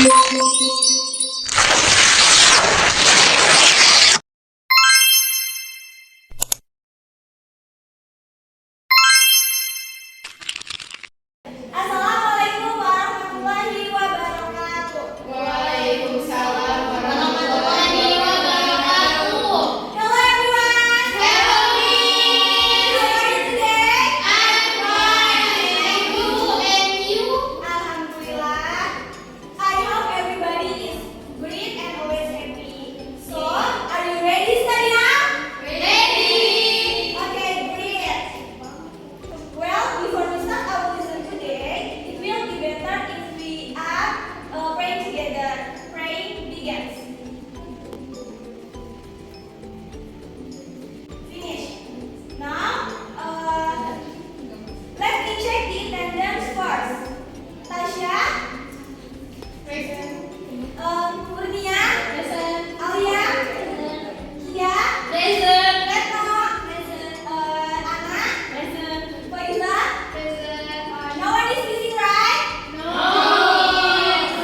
Assalamualaikum warahmatullahi wabarakatuh. Waalaikumsalam warahmatullahi wabarakatuh. Hello everyone. Hello, Miss. How are you today? I'm fine. Thank you. And you? Alhamdulillah. I hope everybody is great and always happy. So, are you ready study now? Ready. Okay, great. Well, before we start our lesson today, it will be better if we are praying together. Praying begins. Finish. Now, let me check the attendance first. Tasya, Present. Kurnia, Present. Alia, Kia, Present. Retno, Anna, Present. Faiza. Present. No one is missing, right? No.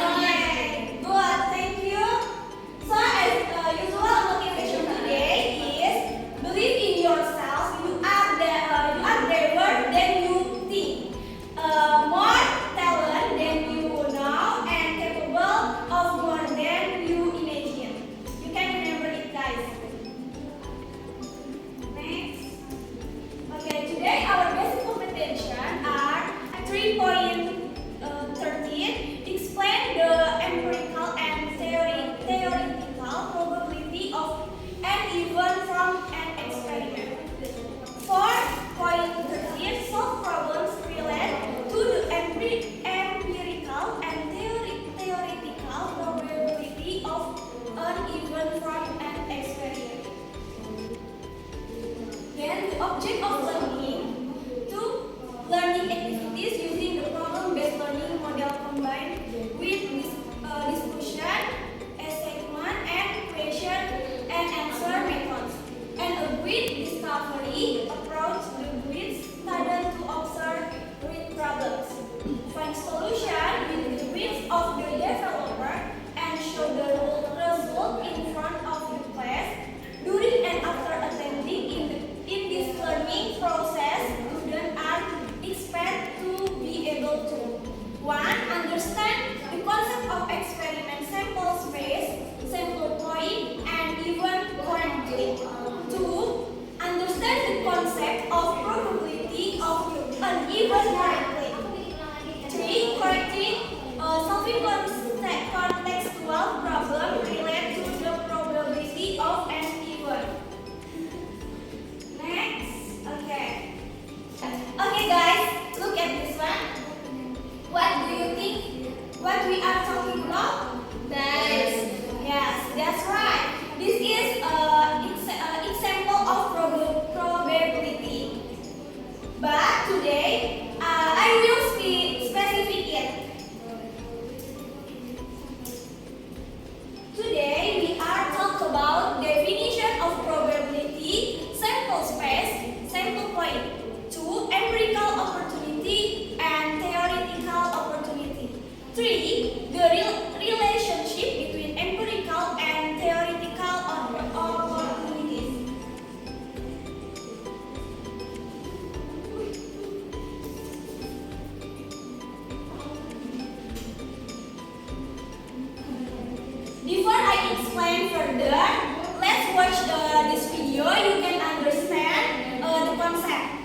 Okay, good, thank you. So as usual, motivation today is believe in yourself. You are braver than you think, more talent than you know, and capable of more than you imagine. You can remember it, guys. Next. Okay, today our basic competition are 3.13. Explain the empirical and theoretical probability of an event from an experiment. 4.13. Solve problems related to the empirical and theoretical probability of an event from an experiment. Then the object of learning, two learning activities using the problem-based learning model combined with discussion, assessment, and question and answer methods. And a grid discovery approach, the grid student to observe grid problems. Find solution with the grids of the developer and show the result in front of the class. During and after attending in this learning process, students are expected to be able to 1. Understand the concept of experiment, sample space, sample point, and event correctly. 2. Understand the concept of probability of an event correctly. 3. Correctly solving contextual problem related to the probability of an event. Next, okay. Okay guys, look at this one. What do you think? What we are talking about? Yes, that's right. This is example of probability. But today, I will specific it. Today we are talk about definition of probability, sample space, sample point, 2. Empirical opportunity and theoretical opportunity. 3. The relationship between empirical and theoretical opportunities. Before I explain further, let's watch this video. You can understand the concept.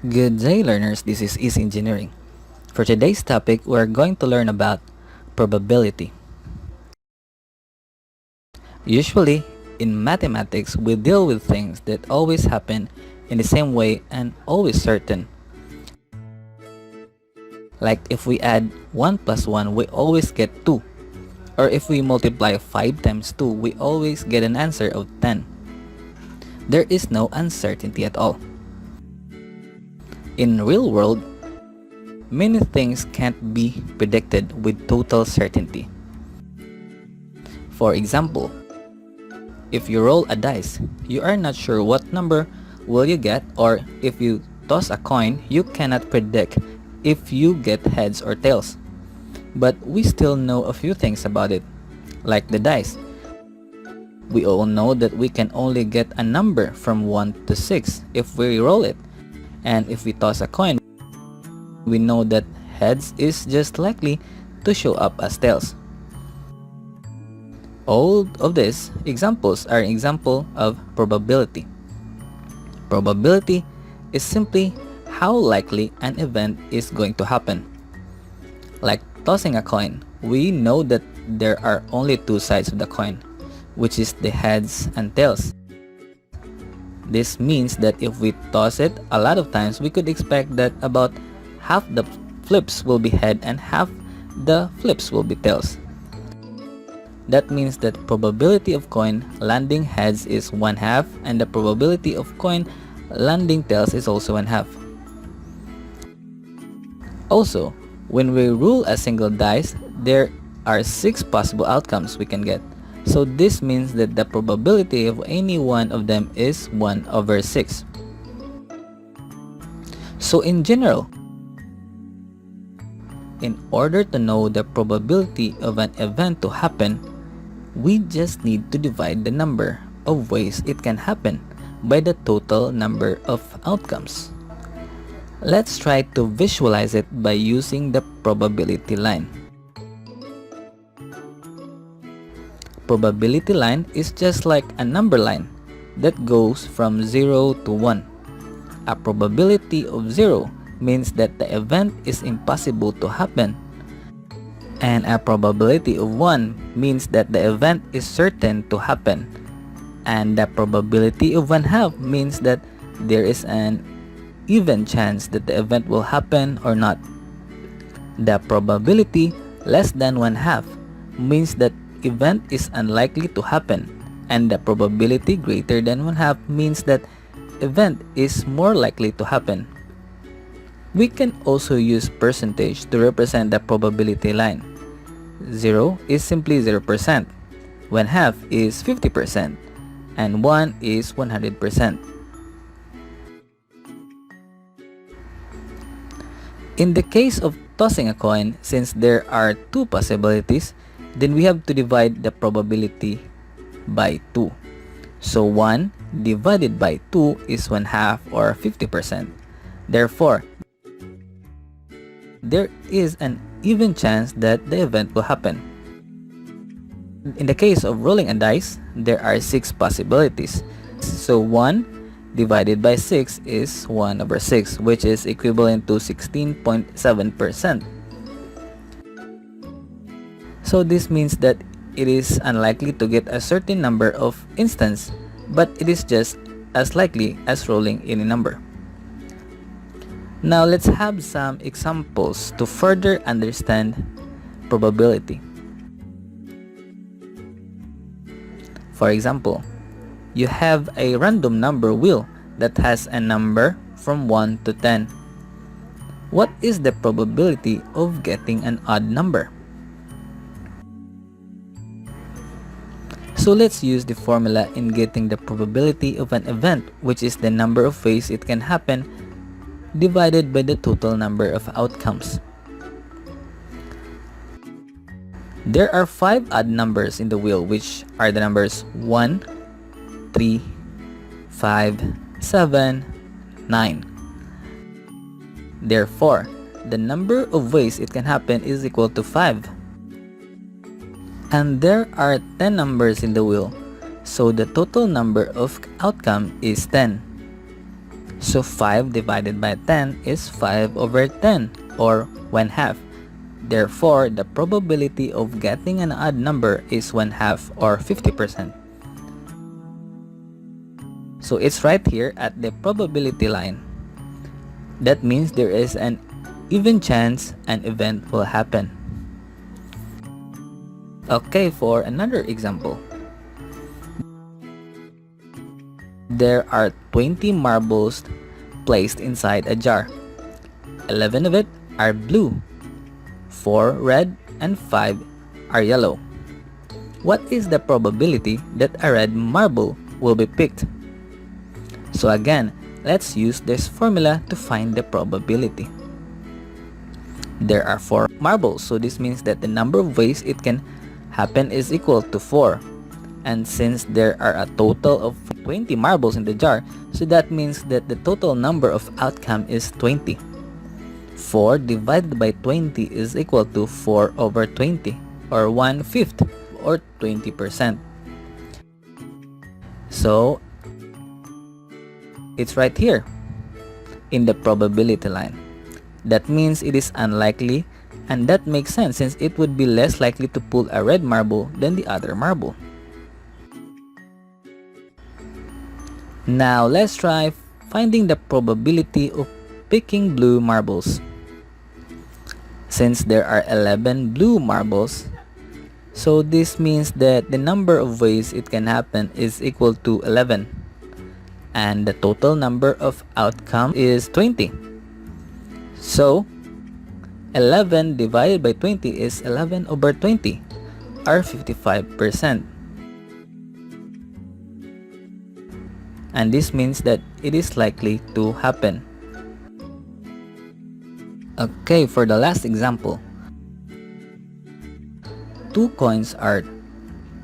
Good day, learners. This is Easy Engineering. For today's topic, we're going to learn about probability. Usually, in mathematics, we deal with things that always happen in the same way and always certain. Like if we add 1 plus 1, we always get 2. Or if we multiply 5 times 2, we always get an answer of 10. There is no uncertainty at all. In real world, many things can't be predicted with total certainty. For example, if you roll a dice, you are not sure what number will you get, or if you toss a coin, you cannot predict if you get heads or tails. But we still know a few things about it, like the dice. We all know that we can only get a number from 1 to 6 if we roll it. And if we toss a coin, we know that heads is just likely to show up as tails. All of these examples are an example of probability. Probability is simply how likely an event is going to happen. Like tossing a coin, we know that there are only two sides of the coin, which is the heads and tails. This means that if we toss it a lot of times, we could expect that about half the flips will be head and half the flips will be tails. That means that probability of coin landing heads is 1/2 and the probability of coin landing tails is also 1/2. Also, when we roll a single dice, there are 6 possible outcomes we can get. So this means that the probability of any one of them is 1/6. So in general, in order to know the probability of an event to happen, we just need to divide the number of ways it can happen by the total number of outcomes. Let's try to visualize it by using the probability line. Probability line is just like a number line that goes from 0 to 1. A probability of 0 means that the event is impossible to happen, and a probability of 1 means that the event is certain to happen, and the probability of 1/2 means that there is an even chance that the event will happen or not. The probability less than 1/2 means that event is unlikely to happen, and the probability greater than 1/2 means that event is more likely to happen. We can also use percentage to represent the probability line. 0 is simply 0%, 1/2 is 50%, and 1 is 100%. In the case of tossing a coin, since there are 2 possibilities, then we have to divide the probability by 2. So 1 divided by 2 is 1/2 or 50%. Therefore, there is an even chance that the event will happen. In the case of rolling a dice, there are 6 possibilities. So 1 divided by 6 is 1/6, which is equivalent to 16.7%. So this means that it is unlikely to get a certain number of instances, but it is just as likely as rolling any number. Now let's have some examples to further understand probability. For example, you have a random number wheel that has a number from 1 to 10. What is the probability of getting an odd number? So let's use the formula in getting the probability of an event, which is the number of ways it can happen divided by the total number of outcomes. There are 5 odd numbers in the wheel, which are the numbers 1, 3, 5, 7, 9. Therefore, the number of ways it can happen is equal to 5. And there are 10 numbers in the wheel, so the total number of outcome is 10. So 5 divided by 10 is 5 over 10, or 1/2. Therefore, the probability of getting an odd number is 1/2, or 50%. So it's right here at the probability line. That means there is an even chance an event will happen. Okay, for another example. There are 20 marbles placed inside a jar. 11 of it are blue, 4 red, and 5 are yellow. What is the probability that a red marble will be picked? So again, let's use this formula to find the probability. There are 4 marbles, so this means that the number of ways it can happen is equal to 4. And since there are a total of 20 marbles in the jar, so that means that the total number of outcome is 20. 4 divided by 20 is equal to 4 over 20, or 1/5, or 20%. So, it's right here in the probability line. That means it is unlikely, and that makes sense since it would be less likely to pull a red marble than the other marble. Now let's try finding the probability of picking blue marbles. Since there are 11 blue marbles, so this means that the number of ways it can happen is equal to 11. And the total number of outcome is 20. So, 11 divided by 20 is 11 over 20, or 55%. And this means that it is likely to happen. Okay, for the last example. 2 coins are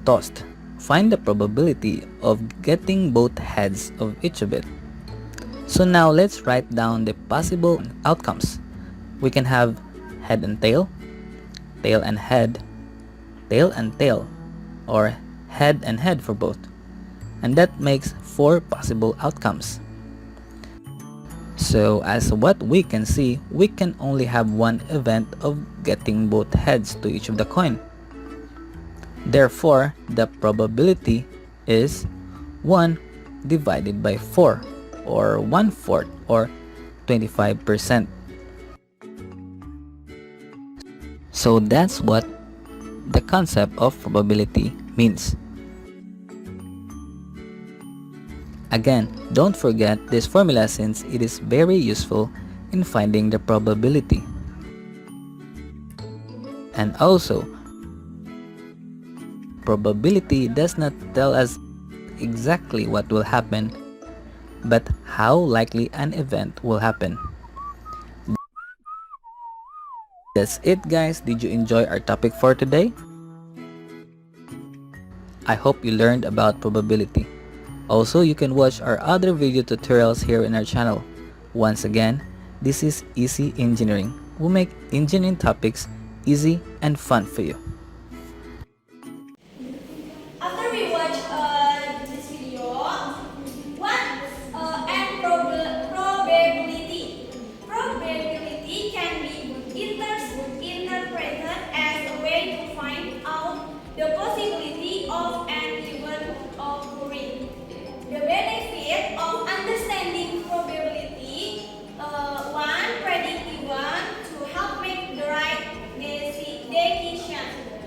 tossed. Find the probability of getting both heads of each of it. So now let's write down the possible outcomes. We can have head and tail and head, tail and tail, or head and head for both. And that makes 4 possible outcomes. So as what we can see, we can only have one event of getting both heads to each of the coin. Therefore, the probability is 1 divided by 4, or 1/4, or 25%. So that's what the concept of probability means. Again, don't forget this formula since it is very useful in finding the probability. And also, probability does not tell us exactly what will happen, but how likely an event will happen. That's it, guys. Did you enjoy our topic for today? I hope you learned about probability. Also, you can watch our other video tutorials here in our channel. Once again, this is Easy Engineering. We'll make engineering topics easy and fun for you. After we watch this video, what and probability? Probability can be interpreted as a way to find out the possibility of an event occurring. The benefit of understanding probability: 1. Predict event to help make the right decision.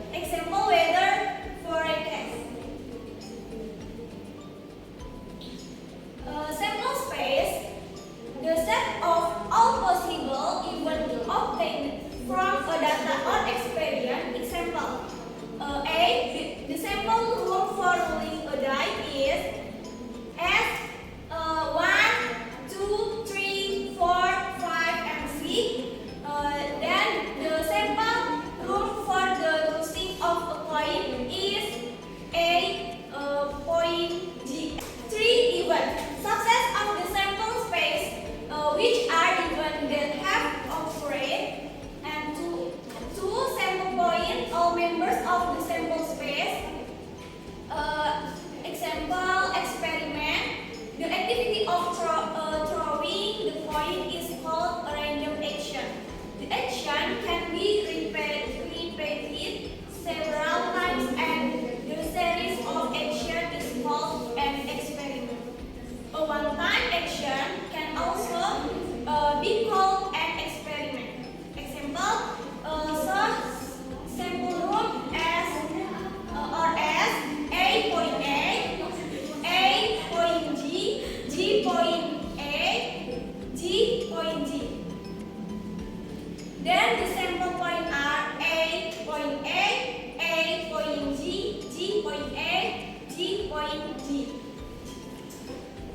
Then the sample point are A point A point G point A, G point G.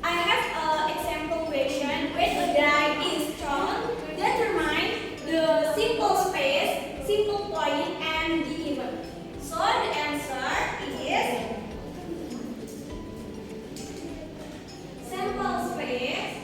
I have an example question. When a die is thrown, determine the simple space, simple point, and the event. So the answer is sample space.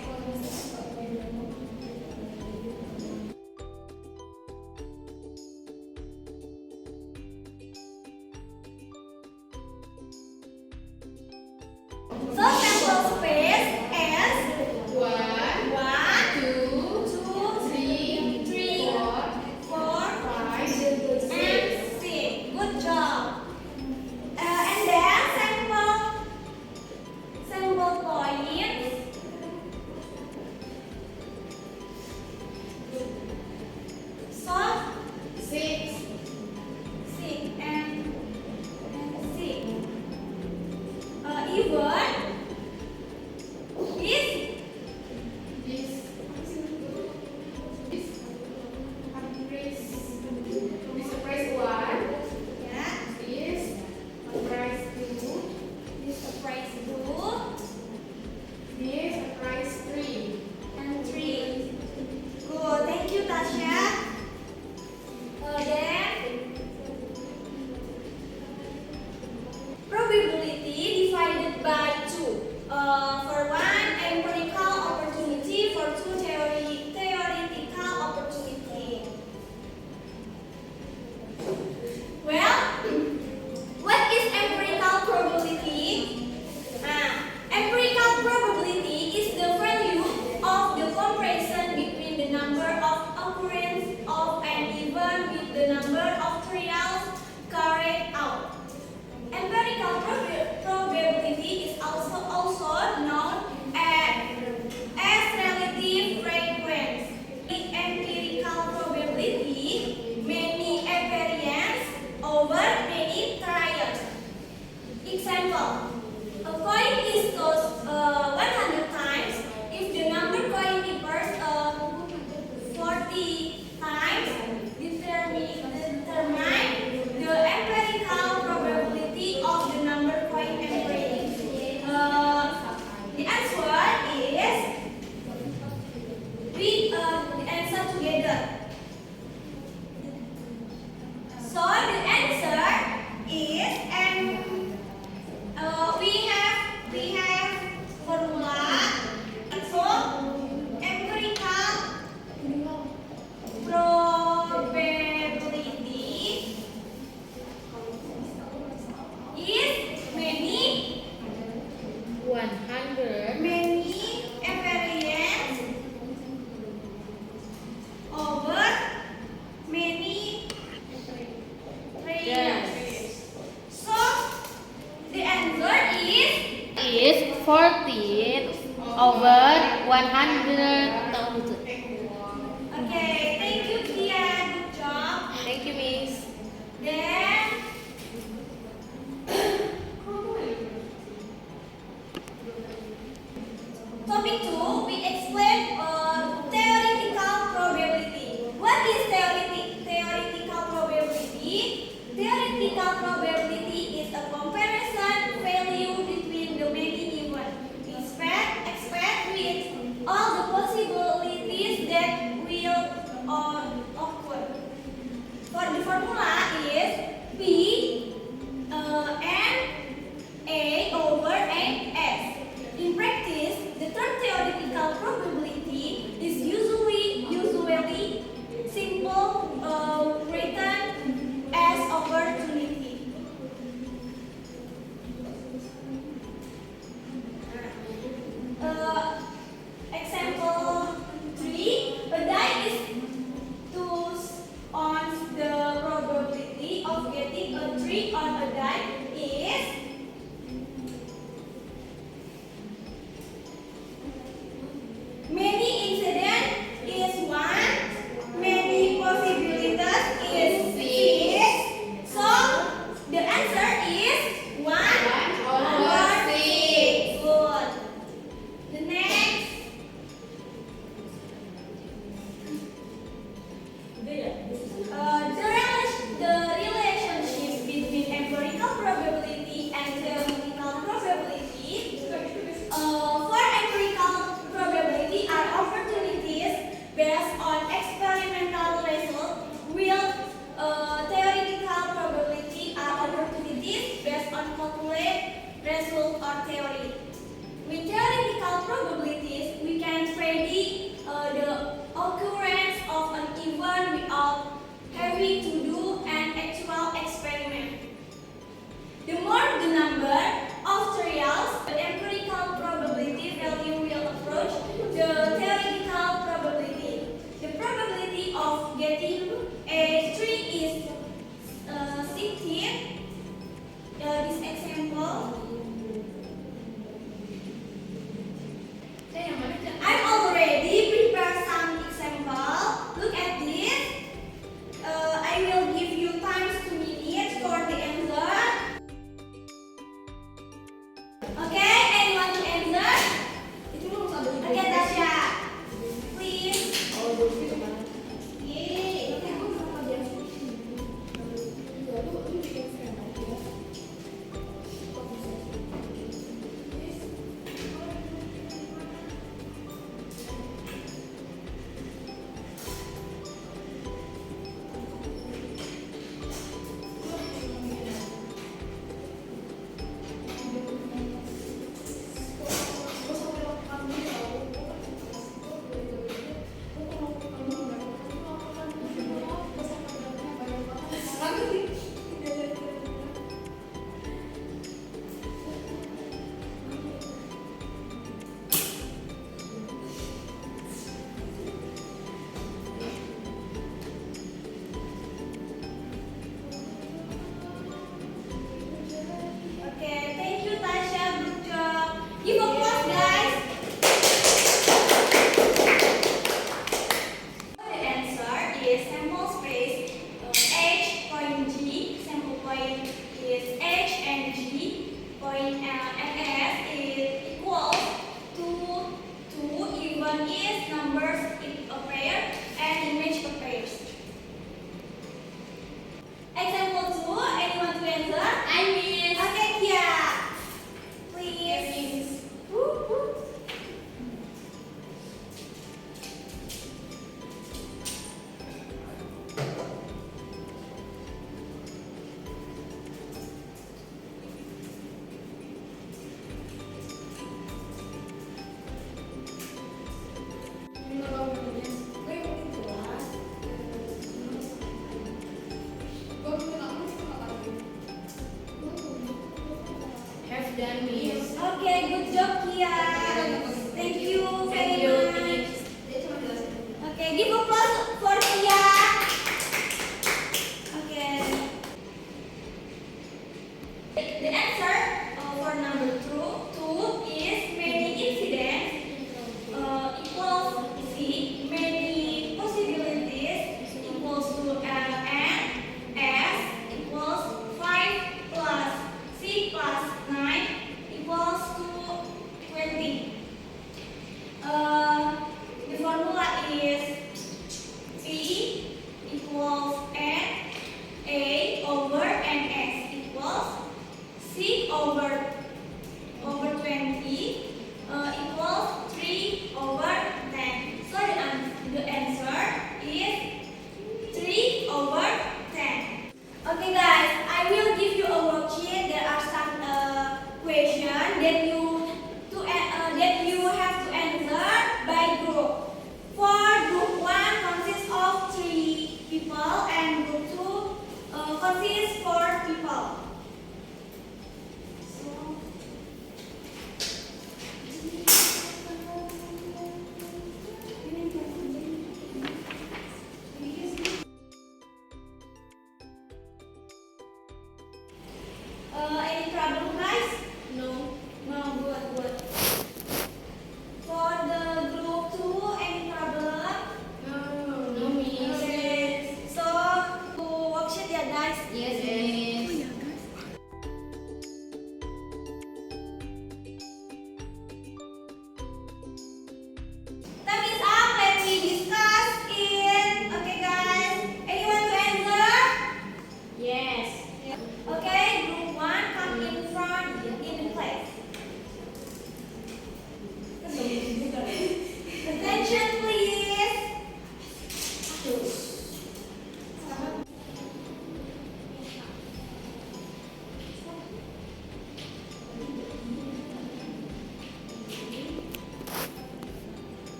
So sample space is 1, 1, 2, 2, 3, 3, 4, 4, 5, and 6. 6. Good job. And then sample points. So 6. 6 and 6. Even is This price 1. yeah. This price 2. This is price 2 This price 3. and 3. Good. Thank you, Tasha. Then probability divided by 2. For 1 empirical opportunity, for 2 theoretical opportunity. Well, what is empirical probability? Empirical probability is the value of the comparison between the number of occurrence of an event with the number of trials carried out. Empirical probability is also known as relative frequency. In empirical probability, many variance over many trials. Example: a coin is tossed 100 times. If the number coin differs 40 times, determine the empirical probability of the number coin entering. The answer is the answer together. So the answer is we have formula. So empirical probability is many 100. variance over many Yes. trials. So the answer Is 14 over 100,000. okay. Thank you, Kia. Good job. Thank you, Miss. Then topic 2, we explain theoretical probability. What is theoretical probability? Theoretical probability is a comparison value between the many events. Expect with all the possibilities that will occur. For the formula is P N A over N/S. In practice, the term theoretical probability is usually simple written as opportunity. Example 3, a die is to going to do an actual experiment. The more the number of trials, the empirical probability value will approach the theoretical probability. The probability of getting a 3 is 16. This example, I've already prepared some example. Look at this. I will give you times 2 minutes for the answer.